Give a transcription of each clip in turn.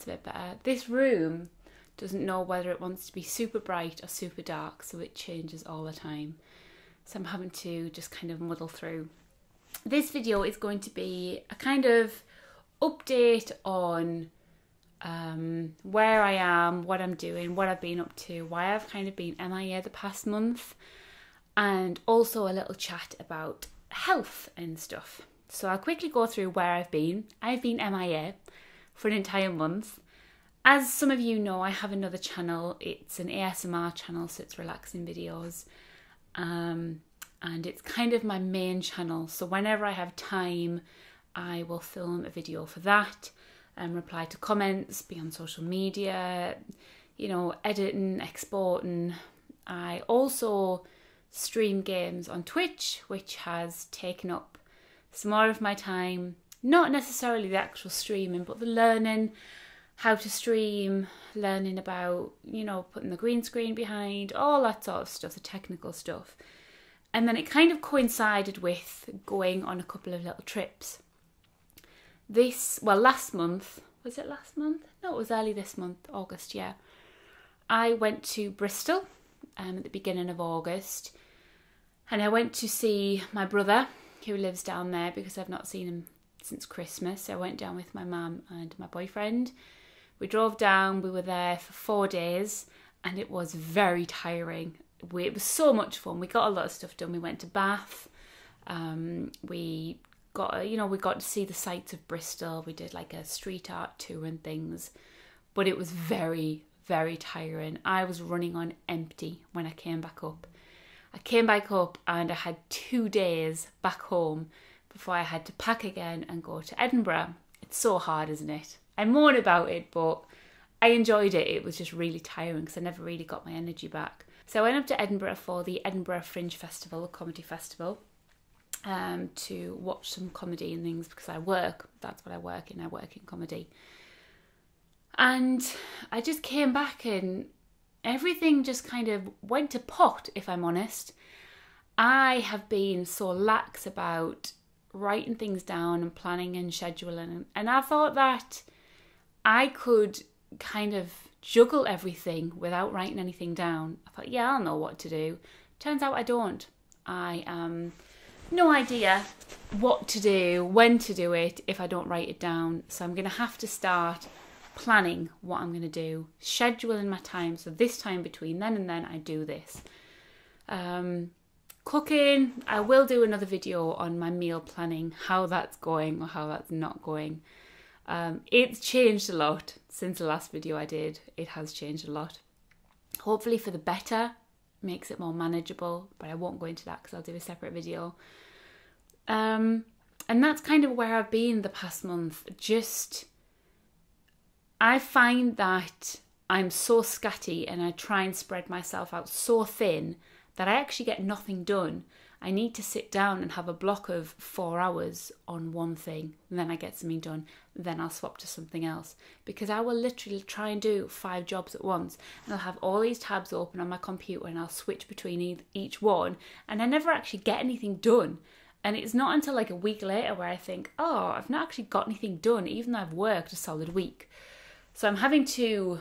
a bit better. This room doesn't know whether it wants to be super bright or super dark, so it changes all the time. So I'm having to just kind of muddle through. This video is going to be a kind of update on where I am, what I'm doing, what I've been up to, why I've kind of been MIA the past month, and also a little chat about health and stuff. So I'll quickly go through where I've been. I've been MIA for an entire month. As some of you know, I have another channel. It's an ASMR channel, so it's relaxing videos. And it's kind of my main channel. So whenever I have time, I will film a video for that and reply to comments, be on social media, you know, editing, exporting. I also stream games on Twitch, which has taken up some more of my time. Not necessarily the actual streaming, but the learning how to stream, learning about, you know, putting the green screen behind, all that sort of stuff, the technical stuff. And then it kind of coincided with going on a couple of little trips. Last month, was it last month? No, it was early this month, August, yeah. I went to Bristol at the beginning of August, and I went to see my brother who lives down there because I've not seen him since Christmas. So I went down with my mum and my boyfriend. We drove down, we were there for 4 days, and it was very tiring. It was so much fun. We got a lot of stuff done. We went to Bath. We got to see the sights of Bristol. We did like a street art tour and things, but it was very, very tiring. I was running on empty when I came back up. I came back up and I had 2 days back home before I had to pack again and go to Edinburgh. It's so hard, isn't it? I moan about it, but I enjoyed it. It was just really tiring because I never really got my energy back. So I went up to Edinburgh for the Edinburgh Fringe Festival, a comedy festival, to watch some comedy and things because that's what I work in. I work in comedy. And I just came back and everything just kind of went to pot, if I'm honest. I have been so lax about writing things down and planning and scheduling, and I thought that I could kind of juggle everything without writing anything down. I thought, yeah, I'll know what to do. Turns out I don't. I no idea what to do, when to do it if I don't write it down. So I'm going to have to start planning what I'm going to do, scheduling my time. So this time between then and then I do this. Cooking, I will do another video on my meal planning, how that's going or how that's not going. It's changed a lot since the last video I did. It has changed a lot. Hopefully for the better, makes it more manageable, but I won't go into that because I'll do a separate video. And that's kind of where I've been the past month. I find that I'm so scatty and I try and spread myself out so thin that I actually get nothing done. I need to sit down and have a block of 4 hours on one thing, and then I get something done, then I'll swap to something else. Because I will literally try and do 5 jobs at once, and I'll have all these tabs open on my computer and I'll switch between each one, and I never actually get anything done. And it's not until like a week later where I think, oh, I've not actually got anything done, even though I've worked a solid week. So I'm having to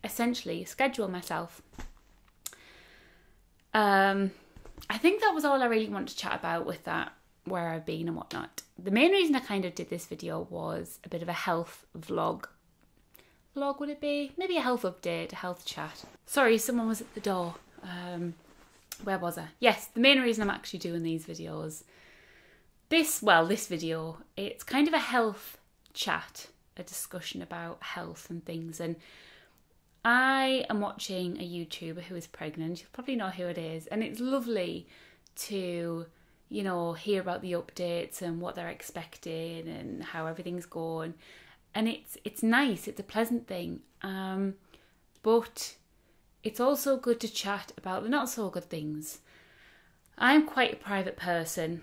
essentially schedule myself. I think that was all I really wanted to chat about with that, where I've been and whatnot. The main reason I kind of did this video was a bit of a health vlog. Vlog would it be? Maybe a health update, a health chat. Sorry, someone was at the door. Where was I? Yes, the main reason I'm actually doing these videos. This video, it's kind of a health chat, a discussion about health and things. And I am watching a YouTuber who is pregnant. You'll probably know who it is. And it's lovely to, you know, hear about the updates and what they're expecting and how everything's going. And it's nice. It's a pleasant thing. But it's also good to chat about the not so good things. I'm quite a private person.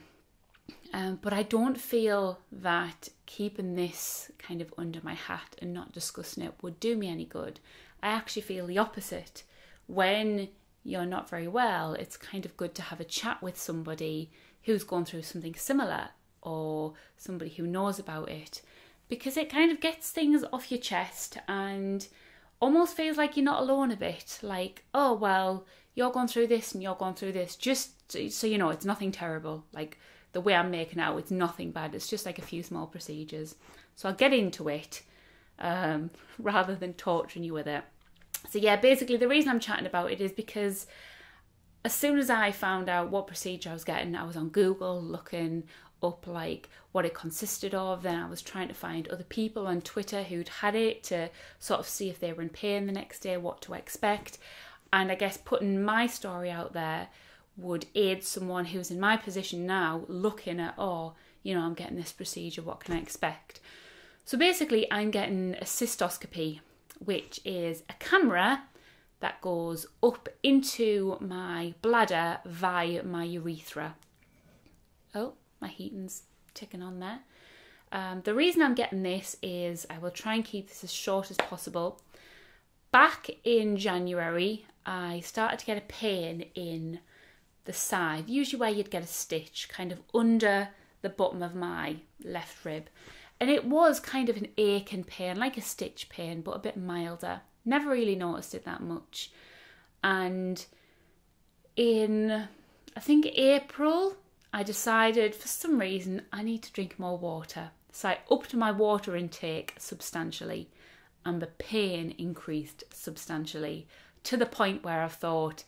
But I don't feel that keeping this kind of under my hat and not discussing it would do me any good. I actually feel the opposite. When you're not very well, it's kind of good to have a chat with somebody who's gone through something similar or somebody who knows about it because it kind of gets things off your chest and almost feels like you're not alone a bit. Like, oh, well, you're going through this and you're going through this. Just so you know, it's nothing terrible. Like, the way I'm making out, it's nothing bad. It's just like a few small procedures. So I'll get into it rather than torturing you with it. So yeah, basically the reason I'm chatting about it is because as soon as I found out what procedure I was getting, I was on Google looking up like what it consisted of. Then I was trying to find other people on Twitter who'd had it to sort of see if they were in pain the next day, what to expect. And I guess putting my story out there would aid someone who's in my position now looking at, oh, you know, I'm getting this procedure, what can I expect? So basically I'm getting a cystoscopy, which is a camera that goes up into my bladder via my urethra. Oh, my heating's ticking on there. The reason I'm getting this is I will try and keep this as short as possible. Back in January, I started to get a pain in the side, usually where you'd get a stitch, kind of under the bottom of my left rib. And it was kind of an aching pain, like a stitch pain, but a bit milder. Never really noticed it that much. And in, I think, April, I decided for some reason I need to drink more water. So I upped my water intake substantially and the pain increased substantially to the point where I thought,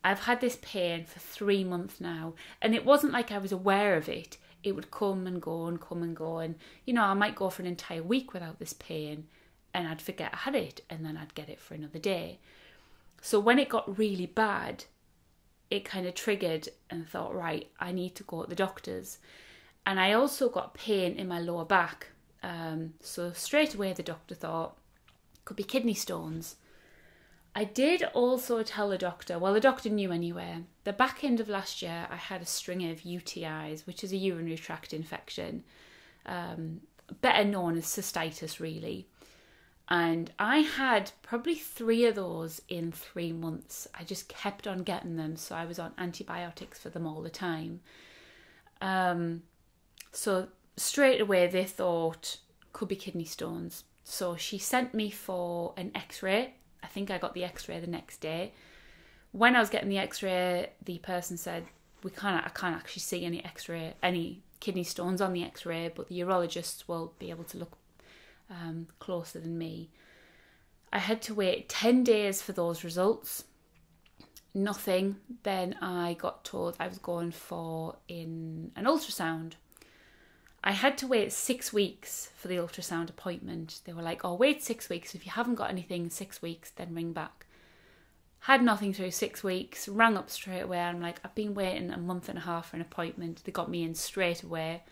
I've had this pain for 3 months now, and it wasn't like I was aware of it. It would come and go and come and go, and you know, I might go for an entire week without this pain and I'd forget I had it, and then I'd get it for another day. So when it got really bad, it kind of triggered and thought, right, I need to go at the doctor's. And I also got pain in my lower back. So straight away the doctor thought, could be kidney stones. I did also tell the doctor, well, the doctor knew anyway, the back end of last year I had a string of UTIs, which is a urinary tract infection, better known as cystitis really. And I had probably 3 of those in 3 months. I just kept on getting them, so I was on antibiotics for them all the time. So straight away they thought could be kidney stones. So she sent me for an x-ray. I think I got the x-ray the next day. When I was getting the x-ray, the person said, I can't actually see any kidney stones on the x-ray, but the urologists will be able to look closer than me. I had to wait 10 days for those results. Nothing. Then I got told I was going for an ultrasound. I had to wait 6 weeks for the ultrasound appointment. They were like, oh, wait 6 weeks. If you haven't got anything in 6 weeks, then ring back. Had nothing through 6 weeks, rang up straight away. I'm like, I've been waiting a month and a half for an appointment. They got me in straight away.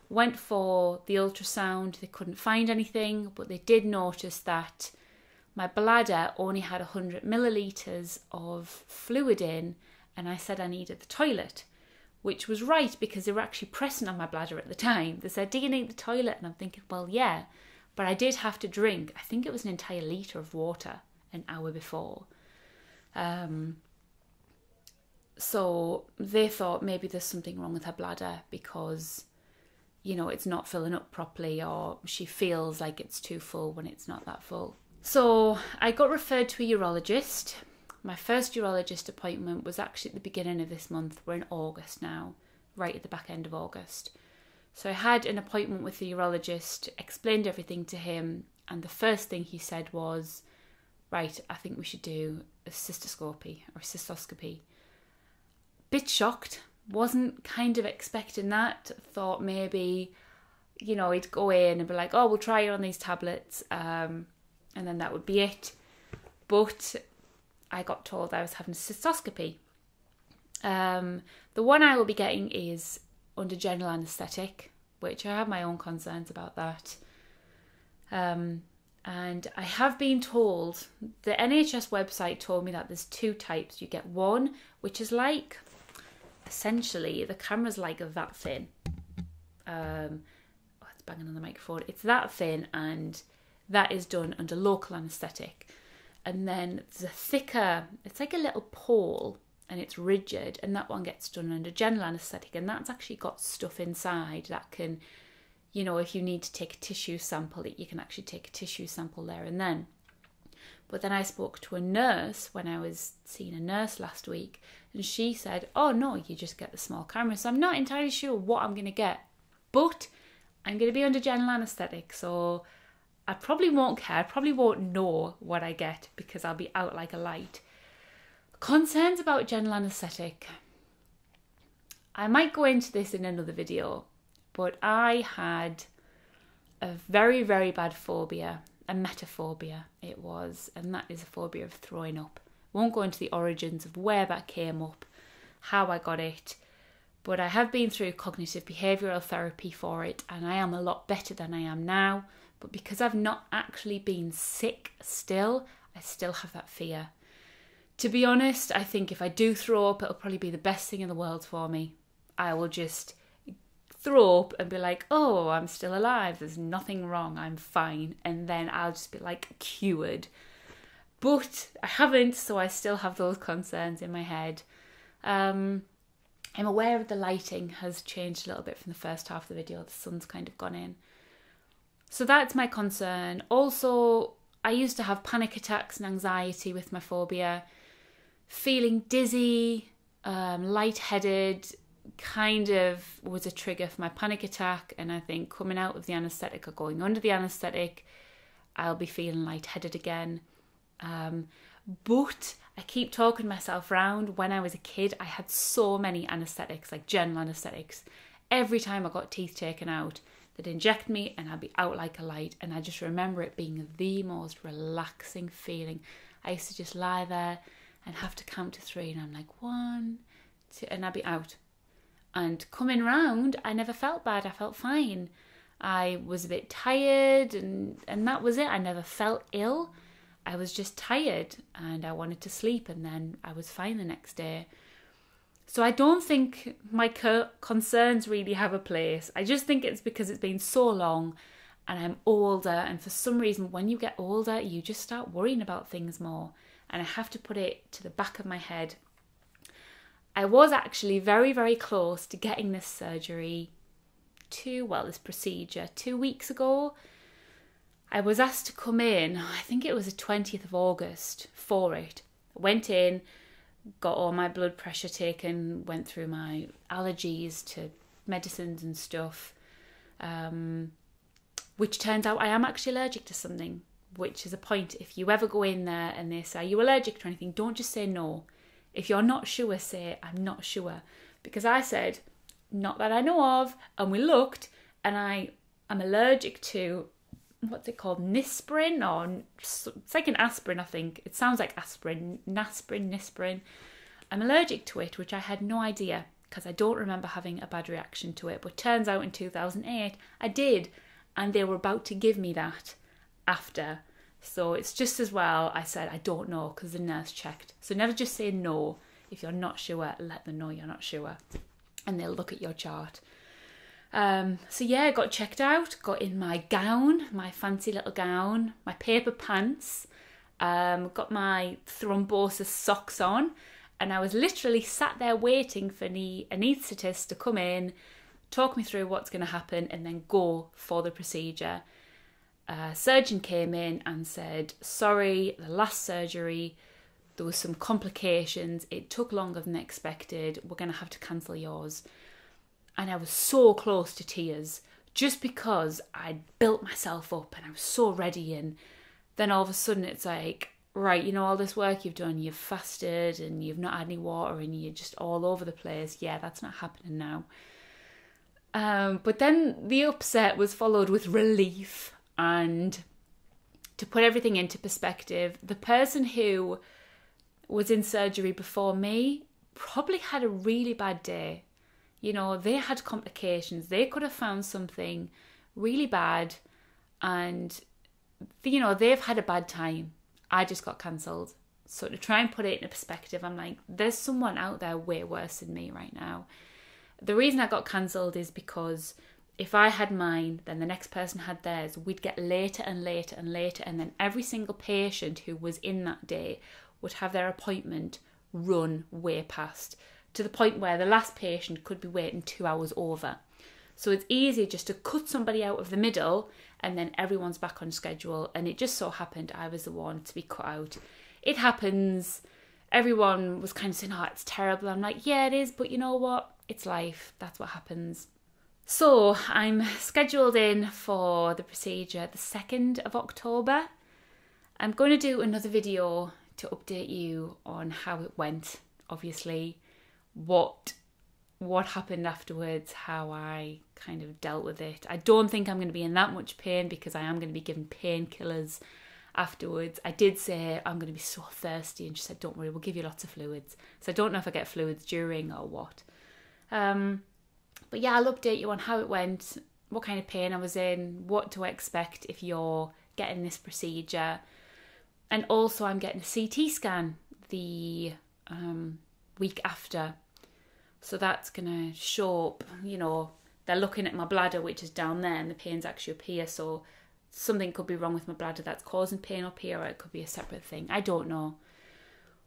Went for the ultrasound. They couldn't find anything, but they did notice that my bladder only had 100 millilitres of fluid in, and I said I needed the toilet. Which was right, because they were actually pressing on my bladder at the time. They said, do you need the toilet? And I'm thinking, well, yeah. But I did have to drink, I think it was an entire litre of water an hour before. So they thought maybe there's something wrong with her bladder because, you know, it's not filling up properly, or she feels like it's too full when it's not that full. So I got referred to a urologist. My first urologist appointment was actually at the beginning of this month. We're in August now, right at the back end of August. So I had an appointment with the urologist, explained everything to him, and the first thing he said was, right, I think we should do a cystoscopy. Bit shocked, wasn't kind of expecting that. Thought maybe, you know, he'd go in and be like, oh, we'll try you on these tablets, and then that would be it. But I got told I was having a cystoscopy. The one I will be getting is under general anaesthetic, which I have my own concerns about that. And I have been told, the NHS website told me that there's 2 types. You get one, which is like, essentially, the camera's like that thin. It's banging on the microphone. It's that thin, and that is done under local anaesthetic. And then there's a thicker, it's like a little pole, and it's rigid, and that one gets done under general anaesthetic, and that's actually got stuff inside that can, you know, if you need to take a tissue sample, that you can actually take a tissue sample there and then. But then I spoke to a nurse when I was seeing a nurse last week, and she said, oh no, you just get the small camera. So I'm not entirely sure what I'm going to get, but I'm going to be under general anaesthetic, so I probably won't care. I probably won't know what I get because I'll be out like a light. Concerns about general anaesthetic. I might go into this in another video, but I had a very, very bad phobia, a emetophobia it was, and that is a phobia of throwing up. Won't go into the origins of where that came up, how I got it, but I have been through cognitive behavioural therapy for it, and I am a lot better than I am now. But because I've not actually been sick still, I still have that fear. To be honest, I think if I do throw up, it'll probably be the best thing in the world for me. I will just throw up and be like, oh, I'm still alive, there's nothing wrong, I'm fine. And then I'll just be like cured. But I haven't, so I still have those concerns in my head. I'm aware of the lighting has changed a little bit from the first half of the video. The sun's kind of gone in. So that's my concern. Also, I used to have panic attacks and anxiety with my phobia. Feeling dizzy, lightheaded, kind of was a trigger for my panic attack. And I think coming out of the anaesthetic or going under the anaesthetic, I'll be feeling lightheaded again. But I keep talking myself round. When I was a kid, I had so many anaesthetics, like general anaesthetics. Every time I got teeth taken out, they'd inject me and I'd be out like a light. And I just remember it being the most relaxing feeling. I used to just lie there and have to count to 3, and I'm like 1, 2, and I'd be out. And coming round, I never felt bad. I felt fine. I was a bit tired, and that was it. I never felt ill. I was just tired and I wanted to sleep, and then I was fine the next day. So I don't think my concerns really have a place. I just think it's because it's been so long and I'm older, and for some reason when you get older you just start worrying about things more, and I have to put it to the back of my head. I was actually very, very close to getting this surgery this procedure 2 weeks ago. I was asked to come in, I think it was the 20th of August for it. I went in, got all my blood pressure taken, went through my allergies to medicines and stuff, which turns out I am actually allergic to something, which is a point. If you ever go in there and they say, are you allergic to anything? Don't just say no. If you're not sure, say, I'm not sure. Because I said, not that I know of, and we looked, and I'm allergic to, what's it called, Nisprin, or it's like an aspirin, I think. It sounds like aspirin, Nisprin. I'm allergic to it, which I had no idea, because I don't remember having a bad reaction to it. But turns out in 2008, I did, and they were about to give me that after. So it's just as well I said I don't know, because the nurse checked. So never just say no. If you're not sure, let them know you're not sure, and they'll look at your chart. So yeah, got checked out, got in my gown, my fancy little gown, my paper pants, got my thrombosis socks on, and I was literally sat there waiting for the anaesthetist to come in, talk me through what's going to happen, and then go for the procedure. Surgeon came in and said, sorry, the last surgery, there was some complications, it took longer than expected, we're going to have to cancel yours. And I was so close to tears, just because I'd built myself up and I was so ready, and then all of a sudden it's like, right, you know, all this work you've done, you've fasted and you've not had any water and you're just all over the place. Yeah, that's not happening now. But then the upset was followed with relief. And to put everything into perspective, the person who was in surgery before me probably had a really bad day. You know, they had complications. They could have found something really bad, and, you know, they've had a bad time. I just got cancelled. So to try and put it in perspective, I'm like, there's someone out there way worse than me right now. The reason I got cancelled is because if I had mine, then the next person had theirs. We'd get later and later and later, and then every single patient who was in that day would have their appointment run way past, to the point where the last patient could be waiting 2 hours over. So it's easy just to cut somebody out of the middle and then everyone's back on schedule. And it just so happened I was the one to be cut out. It happens. Everyone was kind of saying, oh, it's terrible. I'm like, yeah, it is. But you know what? It's life. That's what happens. So I'm scheduled in for the procedure the 2nd of October. I'm going to do another video to update you on how it went. Obviously, what happened afterwards, how I kind of dealt with it. I don't think I'm going to be in that much pain because I am going to be given painkillers afterwards. I did say I'm going to be so thirsty, and she said, don't worry, we'll give you lots of fluids. So I don't know if I get fluids during or what. But yeah, I'll update you on how it went, what kind of pain I was in, what to expect if you're getting this procedure. And also I'm getting a CT scan the week after. So that's going to show up, you know, they're looking at my bladder, which is down there, and the pain's actually up here. So something could be wrong with my bladder that's causing pain up here, or it could be a separate thing. I don't know.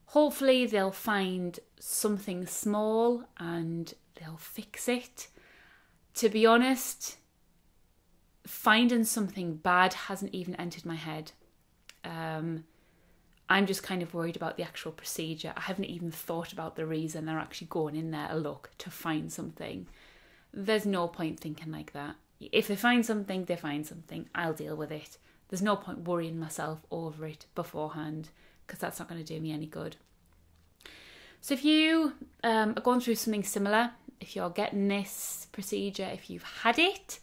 Hopefully they'll find something small and they'll fix it. To be honest, finding something bad hasn't even entered my head. I'm just kind of worried about the actual procedure. I haven't even thought about the reason they're actually going in there to look to find something. There's no point thinking like that. If they find something, they find something. I'll deal with it. There's no point worrying myself over it beforehand because that's not going to do me any good. So if you are going through something similar, if you're getting this procedure, if you've had it,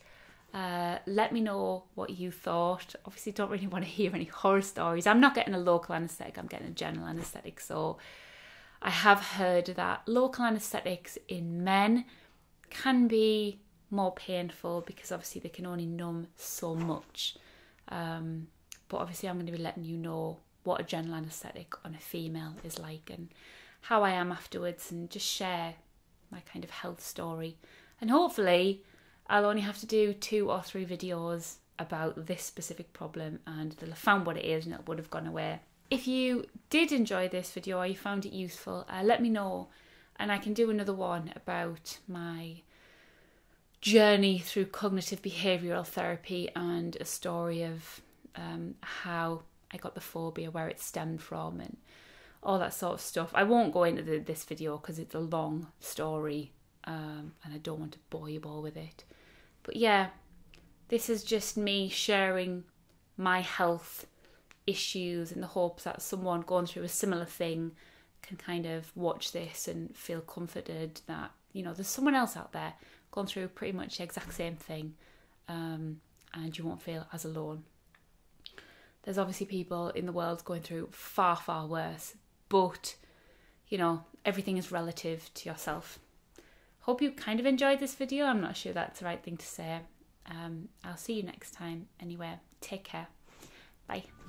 let me know what you thought. Obviously, don't really want to hear any horror stories. I'm not getting a local anaesthetic, I'm getting a general anaesthetic. So I have heard that local anaesthetics in men can be more painful because obviously they can only numb so much. But obviously I'm going to be letting you know what a general anaesthetic on a female is like and how I am afterwards, and just share my kind of health story. And hopefully I'll only have to do 2 or 3 videos about this specific problem and they'll have found what it is and it would have gone away. If you did enjoy this video or you found it useful, let me know and I can do another one about my journey through cognitive behavioural therapy and a story of how I got the phobia, where it stemmed from and all that sort of stuff. I won't go into this video because it's a long story and I don't want to bore you all with it. But yeah, this is just me sharing my health issues in the hopes that someone going through a similar thing can kind of watch this and feel comforted that, you know, there's someone else out there going through pretty much the exact same thing, and you won't feel as alone. There's obviously people in the world going through far, far worse, but, you know, everything is relative to yourself. Hope you kind of enjoyed this video. I'm not sure that's the right thing to say. I'll see you next time. Anyway, take care. Bye.